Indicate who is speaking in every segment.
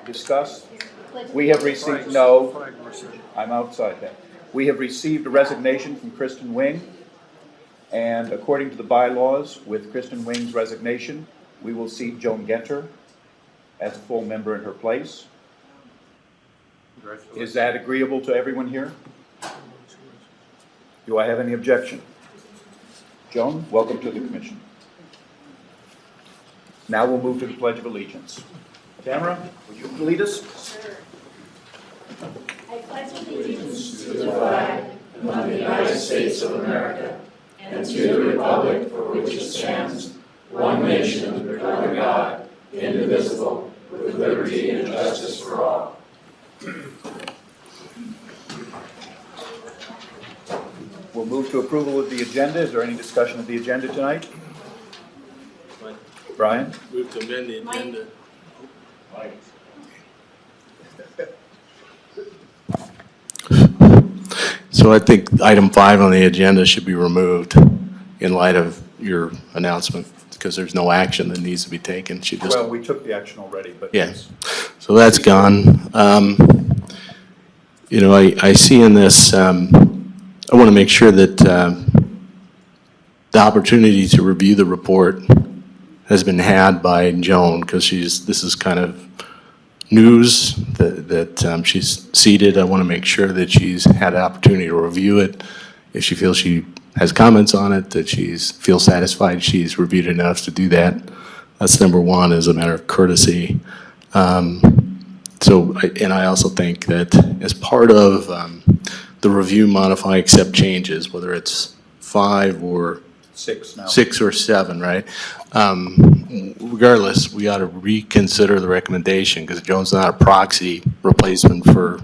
Speaker 1: Discuss. We have received, no, I'm outside that. We have received a resignation from Kristen Wing, and according to the bylaws, with Kristen Wing's resignation, we will seat Joan Genter as a full member in her place. Is that agreeable to everyone here? Do I have any objection? Joan, welcome to the commission. Now we'll move to the Pledge of Allegiance. Tamara, will you lead us?
Speaker 2: Sure. I pledge allegiance to the flag of the United States of America and to the republic for which it stands, one nation under God, indivisible, with liberty and justice for all.
Speaker 1: We'll move to approval of the agenda. Is there any discussion of the agenda tonight? Brian?
Speaker 3: Move to amend the agenda. So I think item 5 on the agenda should be removed in light of your announcement, because there's no action that needs to be taken.
Speaker 1: Well, we took the action already, but
Speaker 3: yes. So that's gone. You know, I see in this, I want to make sure that the opportunity to review the report has been had by Joan, because this is kind of news that she's seated. I want to make sure that she's had an opportunity to review it. If she feels she has comments on it, that feels satisfied she's reviewed enough to do that. That's number one, as a matter of courtesy. And I also think that as part of the review, modify, accept changes, whether it's 5 or
Speaker 1: 6 now.
Speaker 3: 6 or 7, right? Regardless, we ought to reconsider the recommendation, because Joan's not a proxy replacement for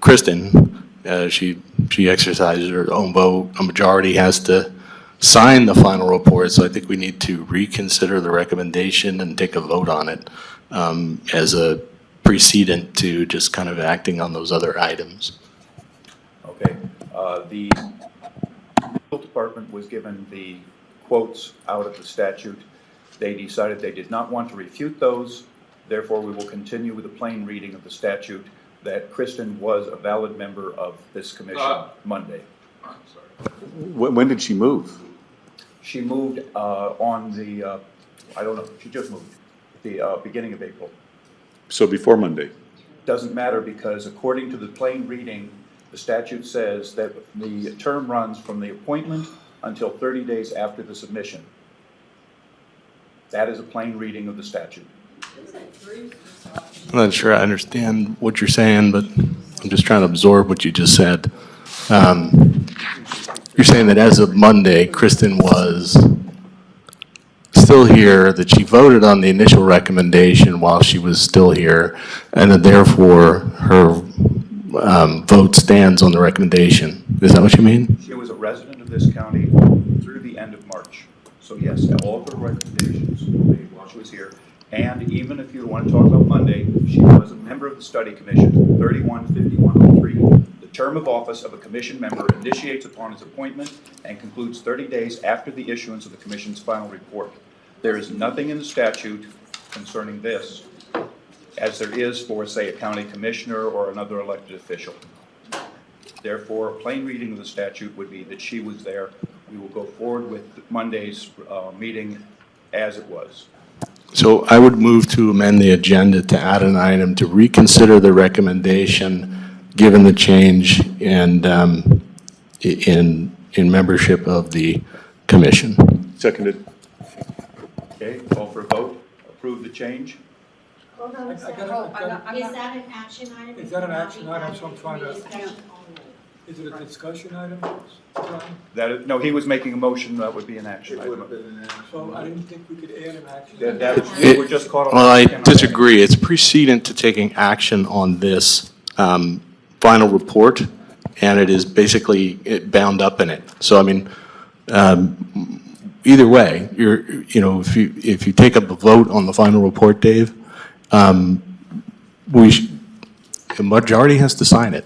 Speaker 3: Kristen. She exercises her own vote. A majority has to sign the final report, so I think we need to reconsider the recommendation and take a vote on it as a precedent to just kind of acting on those other items.
Speaker 1: Okay. The legal department was given the quotes out of the statute. They decided they did not want to refute those. Therefore, we will continue with the plain reading of the statute that Kristen was a valid member of this commission Monday.
Speaker 3: I'm sorry.
Speaker 4: When did she move?
Speaker 1: She moved on the, I don't know, she just moved, the beginning of April.
Speaker 4: So before Monday?
Speaker 1: Doesn't matter, because according to the plain reading, the statute says that the term runs from the appointment until 30 days after the submission. That is a plain reading of the statute.
Speaker 3: I'm not sure I understand what you're saying, but I'm just trying to absorb what you just said. You're saying that as of Monday, Kristen was still here, that she voted on the initial recommendation while she was still here, and that therefore her vote stands on the recommendation. Is that what you mean?
Speaker 1: She was a resident of this county through the end of March. So yes, all of her recommendations were made while she was here. And even if you want to talk about Monday, she was a member of the study commission, 315103. The term of office of a commission member initiates upon his appointment and concludes 30 days after the issuance of the commission's final report. There is nothing in the statute concerning this, as there is for, say, a county commissioner or another elected official. Therefore, a plain reading of the statute would be that she was there. We will go forward with Monday's meeting as it was.
Speaker 3: So I would move to amend the agenda to add an item to reconsider the recommendation, given the change and in membership of the commission.
Speaker 4: Seconded.
Speaker 1: Okay, call for a vote. Approve the change.
Speaker 2: Hold on a second. Is that an action item?
Speaker 5: Is that an action item? So I'm trying to-
Speaker 2: Discussion only.
Speaker 5: Is it a discussion item?
Speaker 1: No, he was making a motion. That would be an action item.
Speaker 5: So I didn't think we could add an action.
Speaker 1: We're just caught on.
Speaker 3: Well, I disagree. It's precedent to taking action on this final report, and it is basically bound up in it. So, I mean, either way, you know, if you take up a vote on the final report, Dave, the majority has to sign it.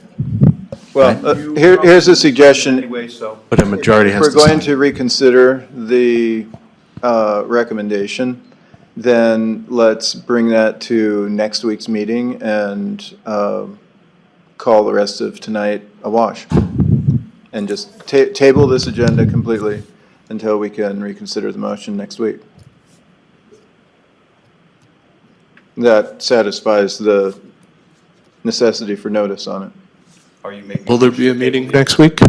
Speaker 4: Well, here's a suggestion.
Speaker 1: Anyway, so.
Speaker 3: But a majority has
Speaker 4: We're
Speaker 3: to sign
Speaker 4: going
Speaker 3: it.
Speaker 4: to reconsider the recommendation. then let's bring that to next week's meeting and call the rest of tonight a wash. And just table this agenda completely until we can reconsider the motion next week. That satisfies the necessity for notice on it.
Speaker 1: Are you making?
Speaker 3: Will there be a meeting next week?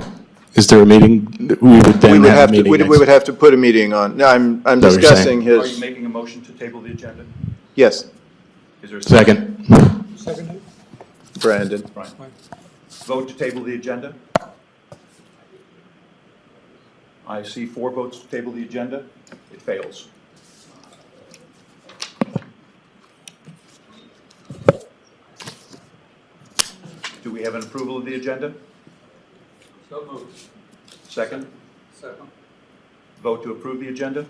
Speaker 3: Is there a meeting? We would
Speaker 4: We
Speaker 3: then
Speaker 4: would
Speaker 3: have
Speaker 4: have
Speaker 3: a
Speaker 4: to,
Speaker 3: meeting
Speaker 4: we
Speaker 3: next
Speaker 4: would have to put a meeting on. No, I'm
Speaker 3: that what you're
Speaker 4: discussing
Speaker 1: Are you
Speaker 4: his,
Speaker 1: making a motion to table the agenda?
Speaker 4: yes,
Speaker 1: Is there a
Speaker 3: Second.
Speaker 5: Seconded?
Speaker 4: Brandon.
Speaker 1: Right. Vote to table the agenda? I see 4 votes to table the agenda. It fails. Do we have an approval of the agenda?
Speaker 5: So moved.
Speaker 1: Second?
Speaker 5: Second.
Speaker 1: Vote to approve the agenda?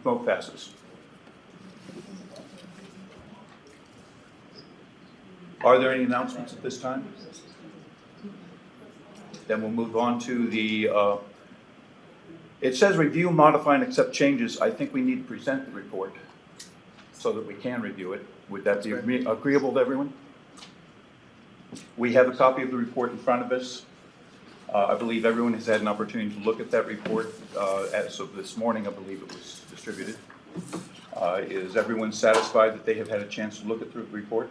Speaker 1: Vote passes. Are there any announcements at this time? Then we'll move on to the, it says review, modify, and accept changes. I think we need to present the report so that we can review it. Would that be agreeable to everyone? We have a copy of the report in front of us. I believe everyone has had an opportunity to look at that report. As of this morning, I believe it was distributed. Is everyone satisfied that they have had a chance to look at the report?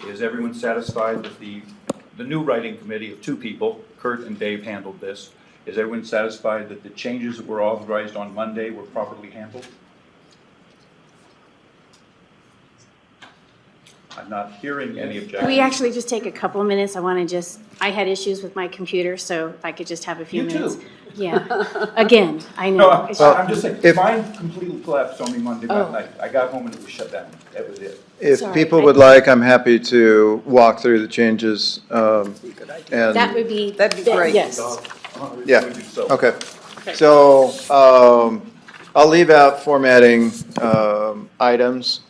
Speaker 1: Is everyone satisfied that the new writing committee of 2 people, Kurt and Dave, handled this? Is everyone satisfied that the changes that were authorized on Monday were properly handled? I'm not hearing any objections.
Speaker 6: Can we actually just take a couple of minutes? I had issues with my computer, so if I could just have a few
Speaker 1: You too.
Speaker 6: minutes. Yeah, again, I
Speaker 1: No,
Speaker 6: know.
Speaker 1: I'm just saying,
Speaker 4: If-
Speaker 1: mine completely collapsed on me Monday
Speaker 6: Oh.
Speaker 1: night. I got home and it was shut down. That was it.
Speaker 4: If
Speaker 6: Sorry,
Speaker 4: people
Speaker 6: I-
Speaker 4: would like, I'm happy to walk through the changes,
Speaker 6: That
Speaker 4: and,
Speaker 6: would be.
Speaker 2: That'd be great.
Speaker 6: Yes.
Speaker 4: yeah,
Speaker 1: So,
Speaker 4: okay. So, I'll leave out formatting, items.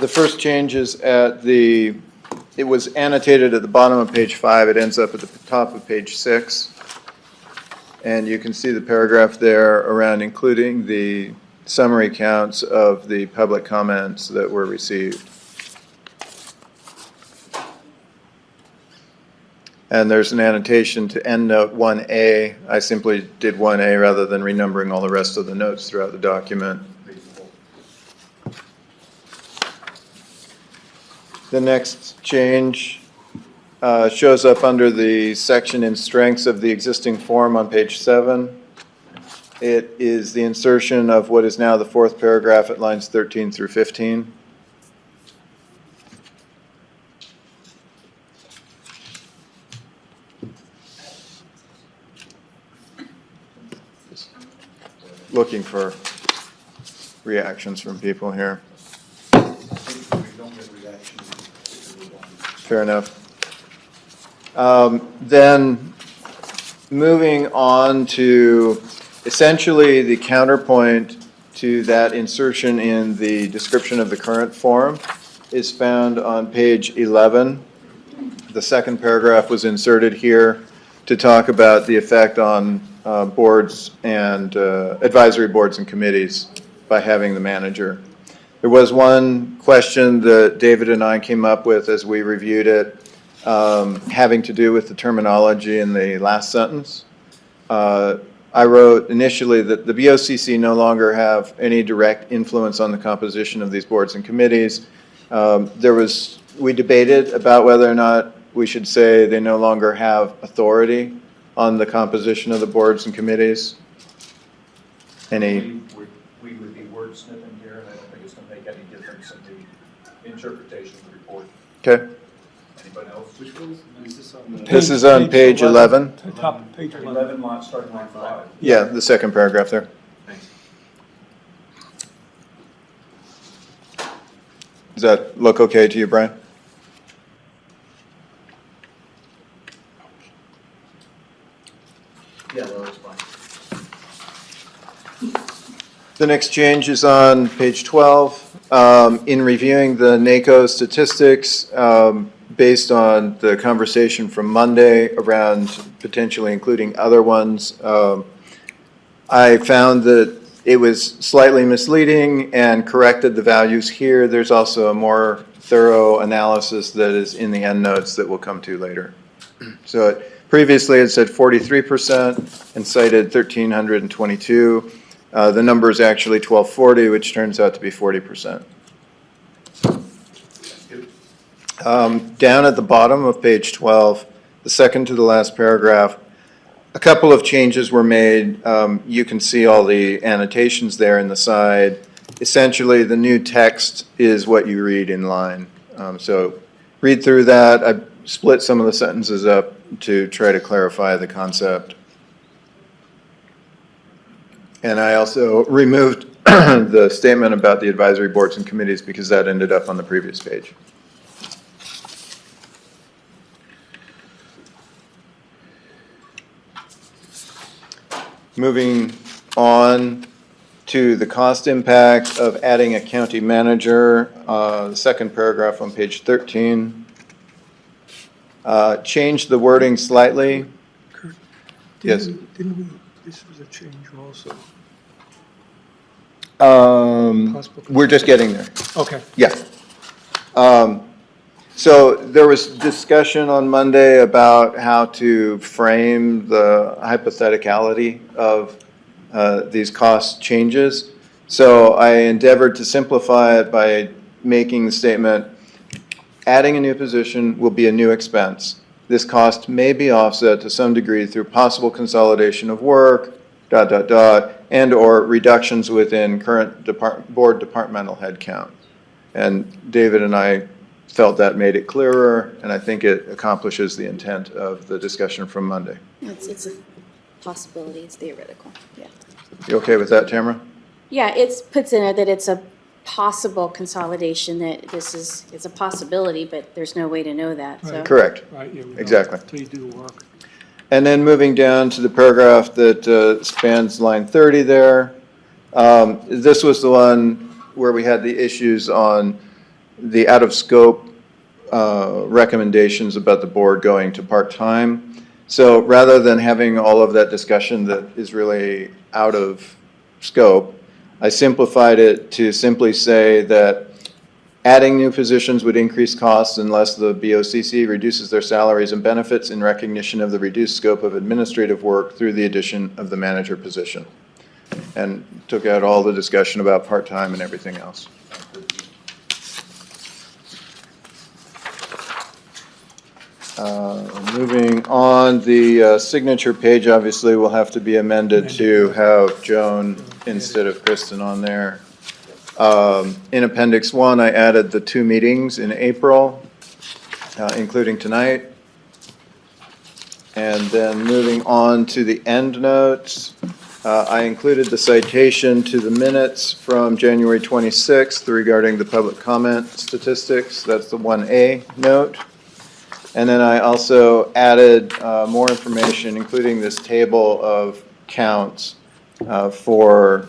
Speaker 4: The first change is it was annotated at the bottom of page 5, it ends up at the top of page 6. And you can see the paragraph there around including the summary counts of the public comments that were received. And there's an annotation to endnote 1A. I simply did 1A rather than renumbering all the rest of the notes throughout the document. The next change shows up under the section in strengths of the existing form on page 7. It is the insertion of what is now the 4th paragraph at lines 13 through 15. Looking for reactions from people here. Fair enough. Then moving on to essentially the counterpoint to that insertion in the description of the current form is found on page 11. The second paragraph was inserted here to talk about the effect on boards and advisory boards and committees by having the manager. There was one question that David and I came up with as we reviewed it, having to do with the terminology in the last sentence. I wrote initially that the BOCC no longer have any direct influence on the composition of these boards and committees. We debated about whether or not we should say they no longer have authority on the composition of the boards and committees. Any?
Speaker 1: We would be wordsmithing here, and I don't think it's going to make any difference in the interpretation of the report.
Speaker 4: Okay.
Speaker 1: Anybody else?
Speaker 7: Which one is this on?
Speaker 4: This is on page 11.
Speaker 5: Top of page 11.
Speaker 1: 11 lines, starting line 5.
Speaker 4: Yeah, the second paragraph there. Does that look okay to you, Brian?
Speaker 7: Yeah, that looks fine.
Speaker 4: The next change is on page 12. In reviewing the NACO statistics, based on the conversation from Monday around potentially including other ones, I found that it was slightly misleading and corrected the values here. There's also a more thorough analysis that is in the endnotes that we'll come to later. So previously it said 43% and cited 1,322. The number is actually 1,240, which turns out to be 40%. Down at the bottom of page 12, the second to the last paragraph, a couple of changes were made. You can see all the annotations there in the side. Essentially, the new text is what you read in line. So read through that. I split some of the sentences up to try to clarify the concept. And I also removed the statement about the advisory boards and committees because that ended up on the previous page. Moving on to the cost impact of adding a county manager, the second paragraph on page 13. Change the wording slightly.
Speaker 5: Kurt,
Speaker 4: Yes.
Speaker 5: Didn't we, this was a change also?
Speaker 4: We're just getting there.
Speaker 5: Okay.
Speaker 4: Yeah. So there was discussion on Monday about how to frame the hypotheticality of these cost changes. So I endeavored to simplify it by making the statement, adding a new position will be a new expense. This cost may be offset to some degree through possible consolidation of work, and or reductions within current board departmental headcount. And David and I felt that made it clearer, and I think it accomplishes the intent of the discussion from Monday.
Speaker 6: It's a possibility, it's theoretical, yeah.
Speaker 4: You okay with that, Tamara?
Speaker 6: Yeah, it puts in it that it's a possible consolidation, that it's a possibility, but there's no way to know that, so.
Speaker 5: Right.
Speaker 4: Correct.
Speaker 5: Right, yeah. we don't
Speaker 4: Exactly.
Speaker 5: Until you do the work.
Speaker 4: And then moving down to the paragraph that spans line 30 there. This was the one where we had the issues on the out-of-scope recommendations about the board going to part-time. So rather than having all of that discussion that is really out of scope, I simplified it to simply say that adding new positions would increase costs unless the BOCC reduces their salaries and benefits in recognition of the reduced scope of administrative work through the addition of the manager position. And took out all the discussion about part-time and everything else. Moving on, the signature page obviously will have to be amended to have Joan instead of Kristen on there. In Appendix One, I added the 2 meetings in April, including tonight. And then moving on to the end notes, I included the citation to the minutes from January 26th regarding the public comment statistics. That's the 1A note. And then I also added more information, including this table of counts for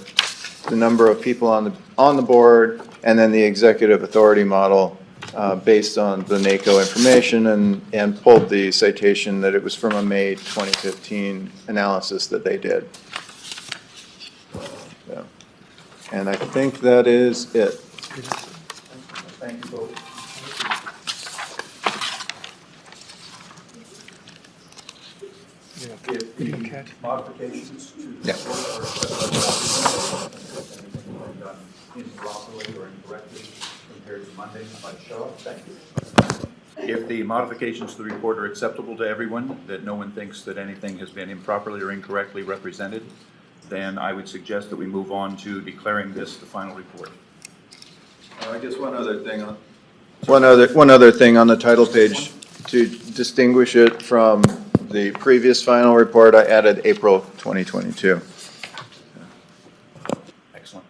Speaker 4: the number of people on the board, and then the executive authority model based on the NACO information, and pulled the citation that it was from a May 2015 analysis that they did. So, and I think that is it.
Speaker 1: Thank you both.
Speaker 5: Yeah.
Speaker 1: If
Speaker 5: You didn't
Speaker 1: the
Speaker 5: catch.
Speaker 1: modifications to the
Speaker 4: Yeah.
Speaker 1: report are done improperly or incorrectly compared to Monday, I might show up. Thank you. If the modifications to the report are acceptable to everyone, that no one thinks that anything has been improperly or incorrectly represented, then I would suggest that we move on to declaring this the final report.
Speaker 4: I guess one other thing on the title page to distinguish it from the previous final report. I added April 2022.
Speaker 1: Excellent.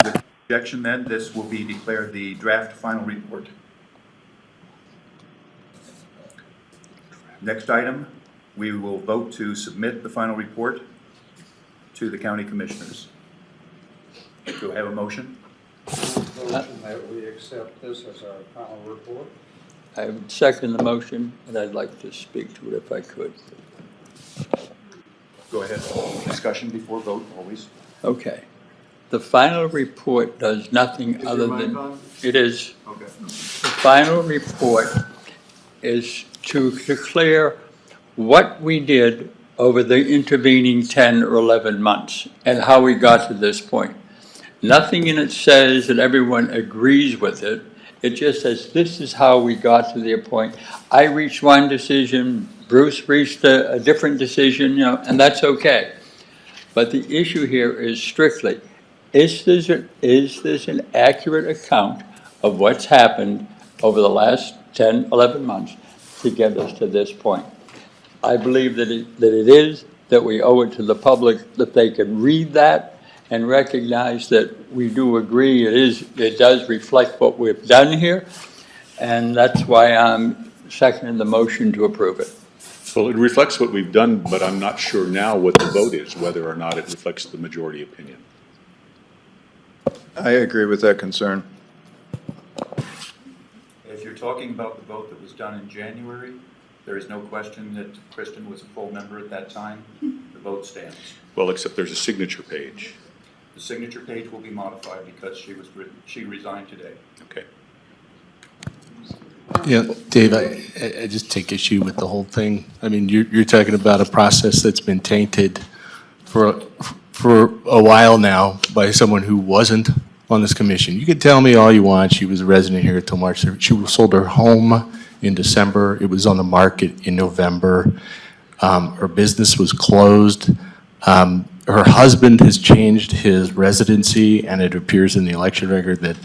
Speaker 1: With objection, then, this will be declared the draft final report. Next item, we will vote to submit the final report to the county commissioners. Do I have a motion?
Speaker 5: Motion that we accept this as our final report.
Speaker 8: I would second the motion, and I'd like to speak to it if I could.
Speaker 1: Go ahead. Discussion before vote, always.
Speaker 8: Okay. The final report does nothing other than, it is,
Speaker 1: Okay.
Speaker 8: the final report is to declare what we did over the intervening 10 or 11 months and how we got to this point. Nothing in it says that everyone agrees with it. It just says, this is how we got to the point. I reached one decision, Bruce reached a different decision, and that's okay. But the issue here is strictly, is this an accurate account of what's happened over the last 10, 11 months to get us to this point? I believe that it is, that we owe it to the public that they can read that and recognize that we do agree it does reflect what we've done here, and that's why I'm seconding the motion to approve it.
Speaker 9: Well, it reflects what we've done, but I'm not sure now what the vote is, whether or not it reflects the majority opinion.
Speaker 4: I agree with that concern.
Speaker 1: If you're talking about the vote that was done in January, there is no question that Kristen was a full member at that time. The vote stands.
Speaker 9: Well, except there's a signature page.
Speaker 1: The signature page will be modified because she resigned today.
Speaker 9: Okay.
Speaker 3: Yeah, Dave, I just take issue with the whole thing. I mean, you're talking about a process that's been tainted for a while now by someone who wasn't on this commission. You can tell me all you want. She was a resident here until March. She sold her home in December. It was on the market in November. Her business was closed. Her husband has changed his residency, and it appears in the election record that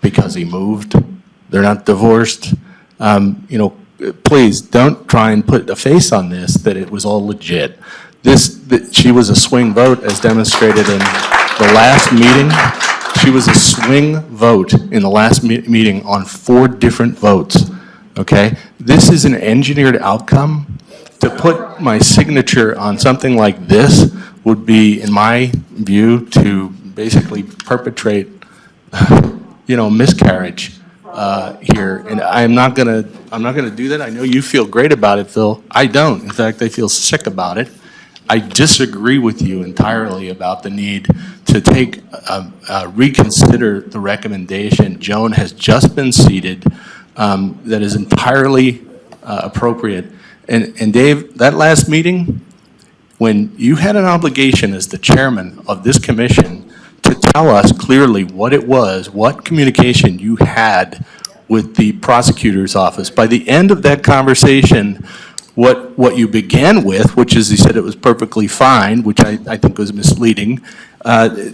Speaker 3: because he moved, they're not divorced. Please don't try and put a face on this that it was all legit. She was a swing vote as demonstrated in the last meeting. She was a swing vote in the last meeting on 4 different votes, okay? This is an engineered outcome. To put my signature on something like this would be, in my view, to basically perpetrate, miscarriage here. And I'm not gonna do that. I know you feel great about it, Phil. I don't. In fact, I feel sick about it. I disagree with you entirely about the need to reconsider the recommendation. Joan has just been seated. That is entirely appropriate. And Dave, that last meeting, when you had an obligation as the chairman of this commission to tell us clearly what it was, what communication you had with the prosecutor's office. By the end of that conversation, what you began with, which is he said it was perfectly fine, which I think was misleading,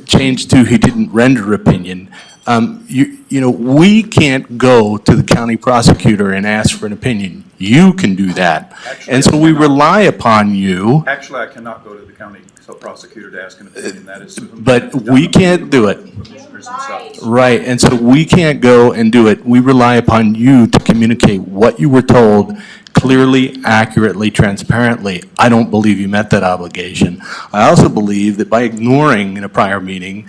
Speaker 3: changed to he didn't render opinion. We can't go to the county prosecutor and ask for an opinion. You can do that.
Speaker 1: Actually,
Speaker 3: And so we rely upon you.
Speaker 1: Actually, I cannot go to the county prosecutor to ask an opinion. That is.
Speaker 3: But we can't do it.
Speaker 1: Commissioners themselves.
Speaker 3: Right, and so we can't go and do it. We rely upon you to communicate what you were told clearly, accurately, transparently. I don't believe you met that obligation. I also believe that by ignoring in a prior meeting,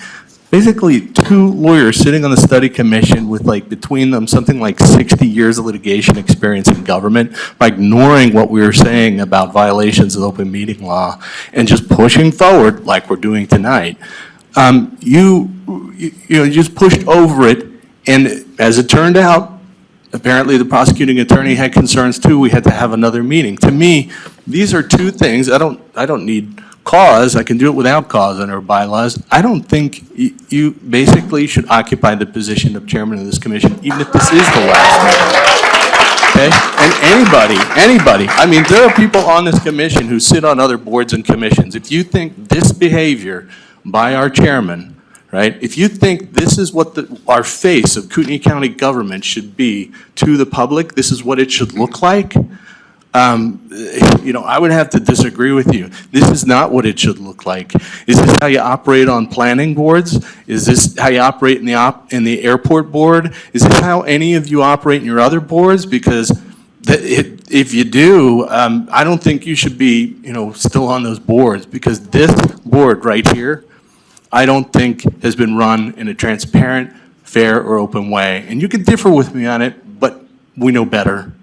Speaker 3: basically 2 lawyers sitting on the study commission with between them something like 60 years of litigation experience in government, by ignoring what we were saying about violations of open meeting law and just pushing forward like we're doing tonight, you just pushed over it. And as it turned out, apparently the prosecuting attorney had concerns too. We had to have another meeting. To me, these are 2 things. I don't need cause. I can do it without cause under bylaws. I don't think you basically should occupy the position of chairman of this commission, even if this is the last meeting. Okay? And anybody, I mean, there are people on this commission who sit on other boards and commissions. If you think this behavior by our chairman, right, if you think this is what our face of Kootenai County government should be to the public, this is what it should look like, I would have to disagree with you. This is not what it should look like. Is this how you operate on planning boards? Is this how you operate in the airport board? Is this how any of you operate in your other boards? Because if you do, I don't think you should be, still on those boards, because this board right here, I don't think has been run in a transparent, fair, or open way. And you can differ with me on it, but we know better.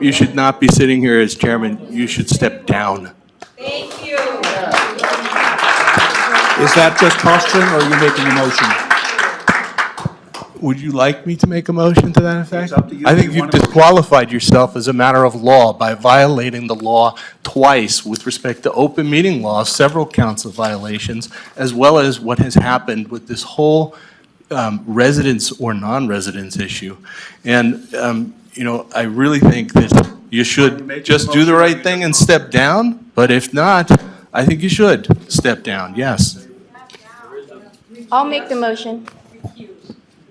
Speaker 3: You should not be sitting here as chairman. You should step down.
Speaker 2: Thank you.
Speaker 10: Is that just posturing, or are you making a motion?
Speaker 3: Would you like me to make a motion to that effect?
Speaker 1: It's up to you.
Speaker 3: I think
Speaker 1: You
Speaker 3: you've
Speaker 1: wanna-
Speaker 3: disqualified yourself as a matter of law by violating the law twice with respect to open meeting law, several counts of violations, as well as what has happened with this whole residence or non-residence issue. And, I really think that you should just do the right thing and step down, but if not, I think you should step down, yes.
Speaker 6: I'll make the motion.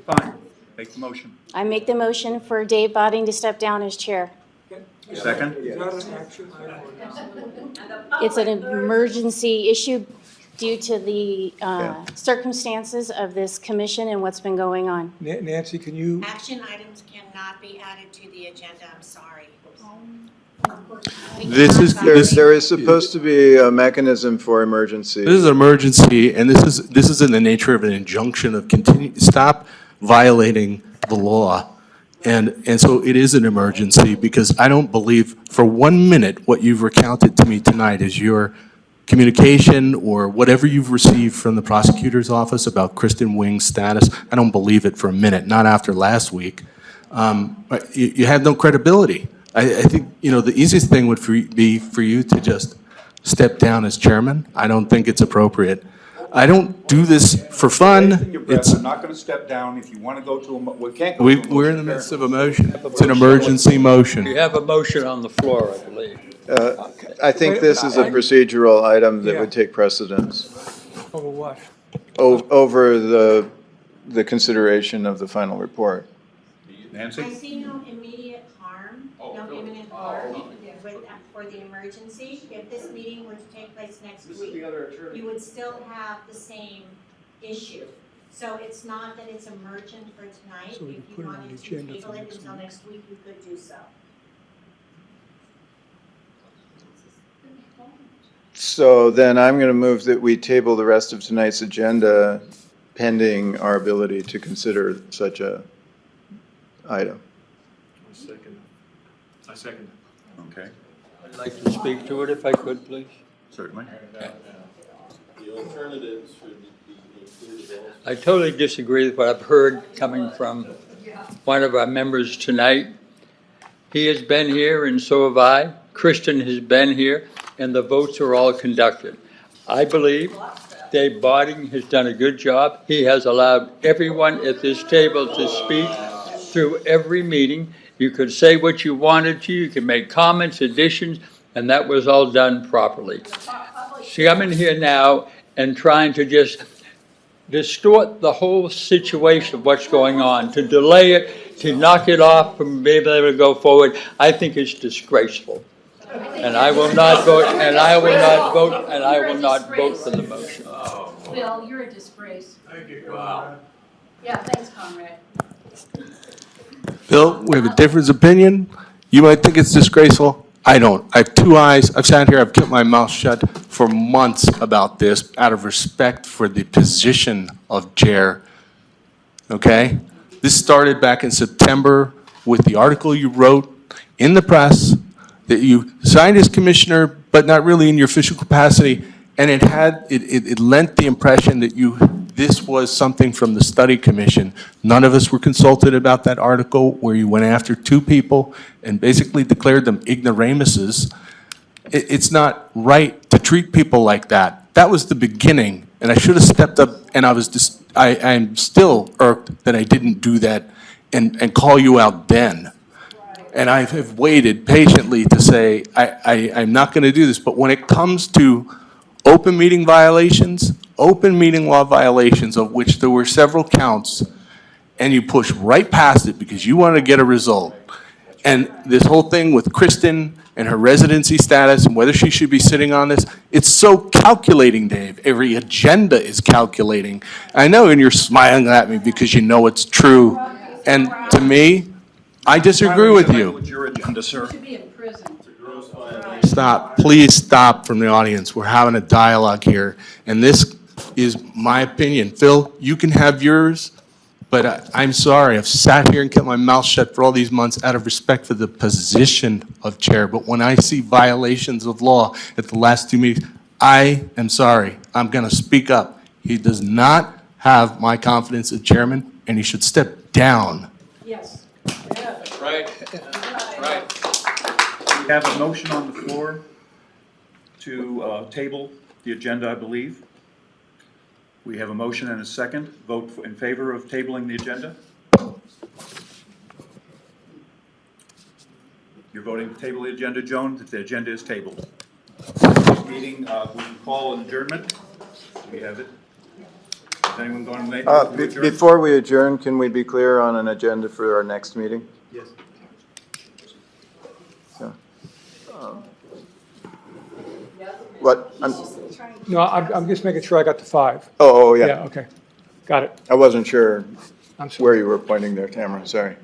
Speaker 1: Fine, make the motion.
Speaker 6: I make the motion for Dave Botting to step down as chair.
Speaker 1: Second?
Speaker 5: Is that an action item?
Speaker 6: It's an emergency issue due to the
Speaker 4: Yeah.
Speaker 6: circumstances of this commission and what's been going on.
Speaker 5: Nancy, can you,
Speaker 2: Action items cannot be added to the agenda, I'm sorry.
Speaker 4: There is supposed to be a mechanism for emergency.
Speaker 3: This is an emergency, and this is in the nature of an injunction of stop violating the law. And so it is an emergency, because I don't believe for 1 minute what you've recounted to me tonight is your communication or whatever you've received from the prosecutor's office about Kristen Wing's status. I don't believe it for a minute, not after last week. But you have no credibility. I think, the easiest thing would be for you to just step down as chairman. I don't think it's appropriate. I don't do this for fun.
Speaker 1: I'm not going to step down. If you want to go to we can't go to a motion.
Speaker 3: We're in the midst of a motion. It's an emergency motion.
Speaker 8: You have a motion on the floor, I believe.
Speaker 4: I think this is a procedural item that would take precedence
Speaker 5: over what?
Speaker 4: over the consideration of the final report.
Speaker 1: Nancy?
Speaker 2: I see no immediate harm, no imminent harm for the emergency. If this meeting were to take place next week, you would still have the same issue. So it's not that it's emergent for tonight.
Speaker 5: So we
Speaker 2: If
Speaker 5: put
Speaker 2: you
Speaker 5: it on
Speaker 2: wanted
Speaker 5: the
Speaker 2: to
Speaker 5: agenda
Speaker 2: table
Speaker 5: for
Speaker 2: it
Speaker 5: next
Speaker 2: until
Speaker 5: week.
Speaker 2: next week, you could do so.
Speaker 4: So then I'm going to move that we table the rest of tonight's agenda pending our ability to consider such a item.
Speaker 3: I second.
Speaker 1: Okay,
Speaker 8: I'd like to speak to it if I could, please.
Speaker 1: certainly.
Speaker 7: The alternatives should be included also.
Speaker 8: I totally disagree with what I've heard coming from one of our members tonight. He has been here, and so have I. Kristen has been here, and the votes are all conducted. I believe Dave Botting has done a good job. He has allowed everyone at this table to speak through every meeting. You could say what you wanted to, you could make comments, additions, and that was all done properly. See, I'm in here now and trying to just distort the whole situation of what's going on, to delay it, to knock it off from being able to go forward. I think it's disgraceful. And I will not vote, and I will not vote, and I will not vote for the motion.
Speaker 11: Bill, you're a disgrace. Thank you, Conrad. Yeah, thanks, Conrad.
Speaker 3: Bill, we have a difference of opinion. You might think it's disgraceful. I don't. I have two eyes. I've sat here, I've kept my mouth shut for months about this out of respect for the position of chair. Okay? This started back in September with the article you wrote in the press that you signed as commissioner, but not really in your official capacity. And it lent the impression that this was something from the study commission. None of us were consulted about that article where you went after two people and basically declared them ignoramuses. It's not right to treat people like that. That was the beginning, and I should have stepped up, and I'm still irked that I didn't do that and call you out then. And I have waited patiently to say, I'm not going to do this, but when it comes to open meeting violations, open meeting law violations, of which there were several counts, and you push right past it because you want to get a result. And this whole thing with Kristen and her residency status and whether she should be sitting on this, it's so calculating, Dave. Every agenda is calculating. I know, and you're smiling at me because you know it's true. And to me, I disagree with you.
Speaker 1: What's your agenda, sir?
Speaker 11: You should be in prison.
Speaker 3: Stop, please stop from the audience. We're having a dialogue here, and this is my opinion. Phil, you can have yours, But I'm sorry, I've sat here and kept my mouth shut for all these months out of respect for the position of chair. But when I see violations of law at the last 2 meetings, I am sorry. I'm going to speak up. He does not have my confidence as chairman, and he should step down.
Speaker 11: Yes.
Speaker 8: Right.
Speaker 1: We have a motion on the floor to table the agenda, I believe. We have a motion and a second. Vote in favor of tabling the agenda. You're voting to table the agenda, Joan? The agenda is tabled. Next meeting, we can call an adjournment. We have it. Is anyone going to make to adjourn?
Speaker 4: Before we adjourn, can we be clear on an agenda for our next meeting?
Speaker 1: Yes.
Speaker 4: So, what?
Speaker 5: No, I'm just making sure I got the 5.
Speaker 4: Oh,
Speaker 5: Yeah,
Speaker 4: yeah.
Speaker 5: okay. Got it.
Speaker 4: I wasn't sure
Speaker 5: I'm sorry.
Speaker 4: where you were pointing there, Tamara, sorry.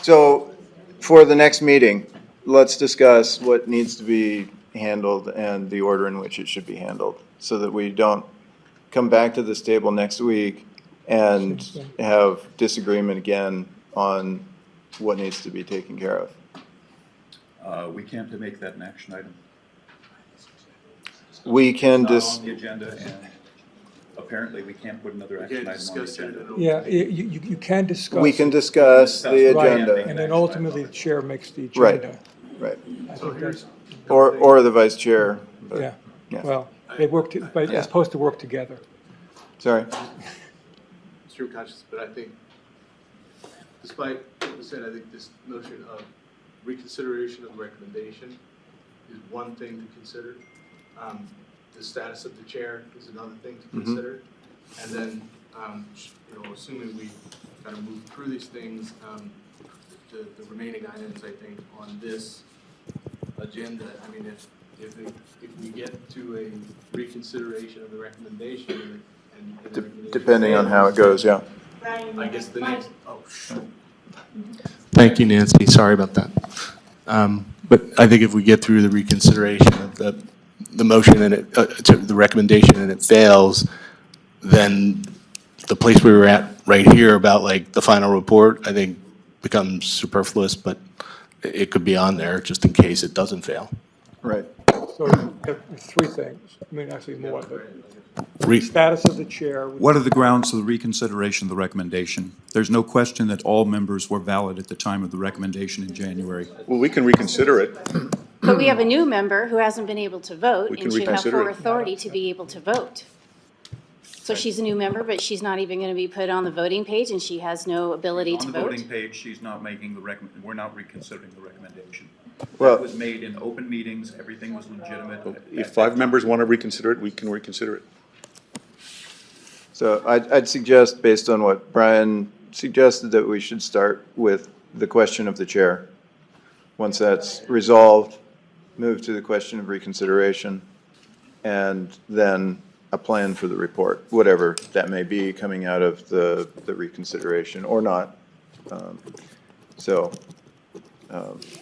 Speaker 4: So for the next meeting, let's discuss what needs to be handled and the order in which it should be handled, so that we don't come back to this table next week and have disagreement again on what needs to be taken care of.
Speaker 1: We can't make that an action item.
Speaker 4: We can
Speaker 1: It's
Speaker 4: just,
Speaker 1: not on the agenda, and apparently we can't put another action item on the agenda.
Speaker 5: Yeah, you can discuss.
Speaker 4: we can discuss the
Speaker 5: Right,
Speaker 4: agenda.
Speaker 5: and then ultimately the chair makes the
Speaker 4: Right.
Speaker 5: agenda.
Speaker 4: Right.
Speaker 5: I think that's,
Speaker 4: Or the vice chair. but-
Speaker 5: yeah.
Speaker 4: yeah.
Speaker 5: Well, they work, but
Speaker 4: Yeah.
Speaker 5: it's supposed to work together.
Speaker 4: Sorry.
Speaker 7: It's conscious, but I think, despite what was said, I think this notion of reconsideration of the recommendation is one thing to consider. The status of the chair is another thing to consider. And then, assuming we kind of move through these things, the remaining items, I think, on this agenda, I mean, if we get to a reconsideration of the recommendation and the recommendation
Speaker 4: Depending on how it goes, yeah.
Speaker 7: I guess the next,
Speaker 3: Thank you, Nancy. Sorry about that. But I think if we get through the reconsideration of the motion and the recommendation and it fails, then the place we were at right here about like the final report, I think becomes superfluous, but it could be on there just in case it doesn't fail.
Speaker 4: Right.
Speaker 5: So you have 3 things, I mean, actually more, but
Speaker 3: Re-
Speaker 5: status of the chair.
Speaker 10: What are the grounds for the reconsideration of the recommendation? There's no question that all members were valid at the time of the recommendation in January.
Speaker 9: Well, we can reconsider it.
Speaker 6: But we have a new member who hasn't been able to vote
Speaker 9: We can
Speaker 6: and should have
Speaker 9: reconsider
Speaker 6: full
Speaker 9: it.
Speaker 6: authority to be able to vote. So she's a new member, but she's not even going to be put on the voting page and she has no ability to
Speaker 1: On the
Speaker 6: vote?
Speaker 1: voting page, she's not making the we're not reconsidering the recommendation.
Speaker 4: Well-
Speaker 1: That was made in open meetings, everything was legitimate.
Speaker 9: If 5 members want to reconsider it, we can reconsider it.
Speaker 4: So I'd suggest, based on what Brian suggested, that we should start with the question of the chair. Once that's resolved, move to the question of reconsideration, and then a plan for the report, whatever that may be coming out of the reconsideration or not.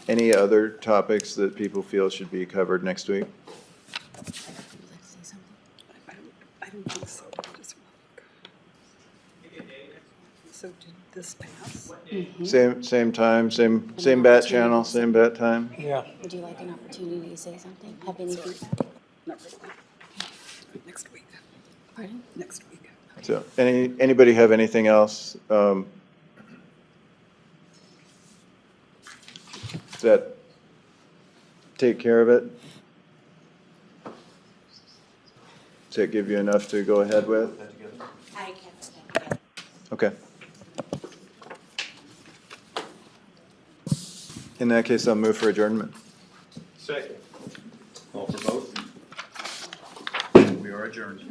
Speaker 4: Any other topics that people feel should be covered next week?
Speaker 12: I don't think so. So did this pass?
Speaker 4: Same time, same bat channel, same bat time?
Speaker 5: Yeah.
Speaker 6: Would you like an opportunity to say something? Have any feedback?
Speaker 12: Not really. Next week.
Speaker 6: Pardon?
Speaker 12: Next week.
Speaker 4: So, anybody have anything else? Does that take care of it? Does that give you enough to go ahead with?
Speaker 6: I can't.
Speaker 4: Okay. In that case, I'll move for adjournment.
Speaker 7: second.
Speaker 1: Call for vote. We are adjourned.